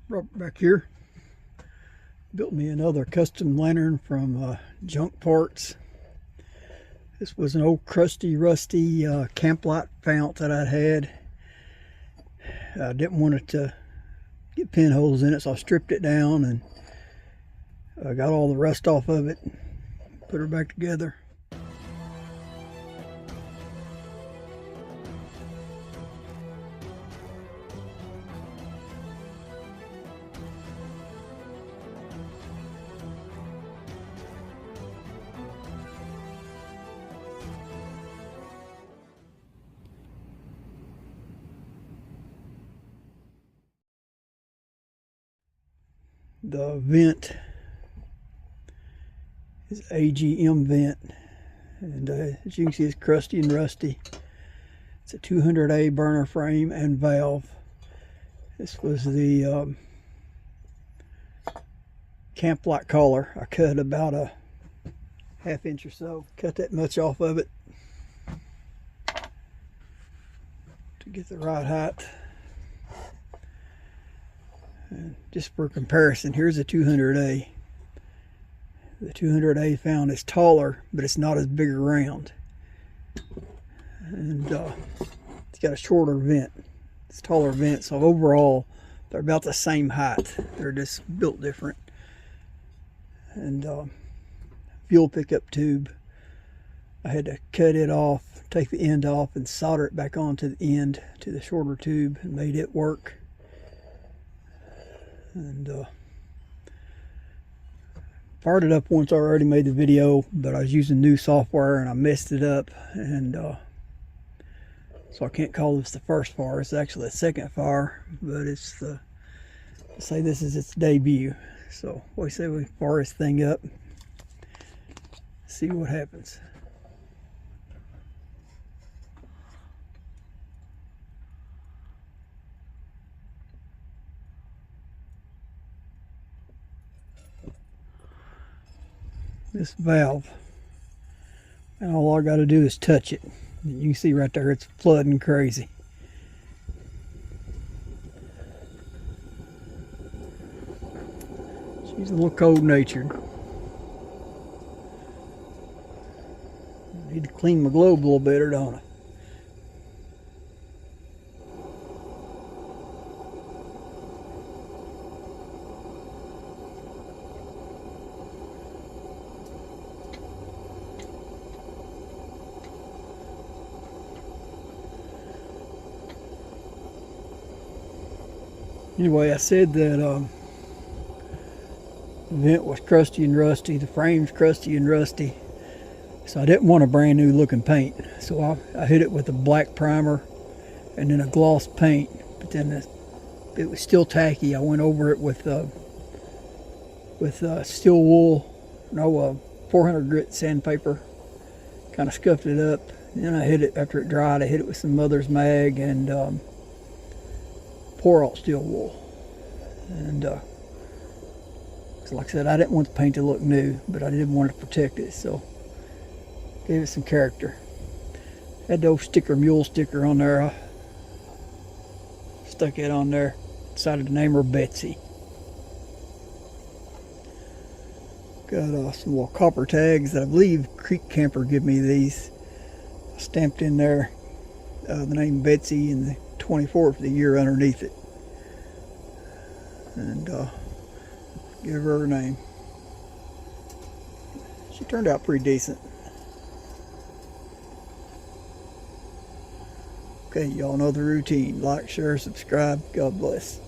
Robert back here. Built me another custom lantern from Junk Parts. This was an old crusty, rusty camp light fount that I'd had. I didn't want it to get pinholes in it, so I stripped it down and got all the rust off of it. Put her back together. The vent is AGM vent, and as you can see, it's crusty and rusty. It's a 200A burner frame and valve. This was the camp light collar. I cut about a ½ inch or so. Cut that much off of it to get the right height. And just for comparison, here's a 200A. The 200A found is taller, but it's not as big around. And it's got a shorter vent. It's a taller vent, so overall, they're about the same height. They're just built different. And fuel pickup tube, I had to cut it off, take the end off, and solder it back onto the end to the shorter tube, and made it work. And fired it up once. I already made the video, but I was using new software and I messed it up, and so I can't call this the first fire. It's actually the second fire, but it's the, say this is its debut. So what do you say we fire this thing up, see what happens. This valve, and all I got to do is touch it. You can see right there, it's flooding crazy. She's a little cold-natured. I need to clean my globe a little better, don't I? Anyway, I said that the vent was crusty and rusty, the frame's crusty and rusty, so I didn't want a brand new looking paint. So I hit it with a black primer and then a gloss paint, but then it was still tacky. I went over it with steel wool, no 400 grit sandpaper, kind of scuffed it up. Then I hit it, after it dried, I hit it with some Mother's Mag and pour out steel wool. And so like I said, I didn't want the paint to look new, but I did want to protect it, so gave it some character. Had the old sticker, mule sticker on there. I stuck it on there, decided to name her Betsy. Got some little copper tags that I believe Creek Camper gave me these. Stamped in there the name Betsy and the 24th of the year underneath it, and give her name. She turned out pretty decent. Okay, y'all know the routine. Like, share, subscribe. God bless.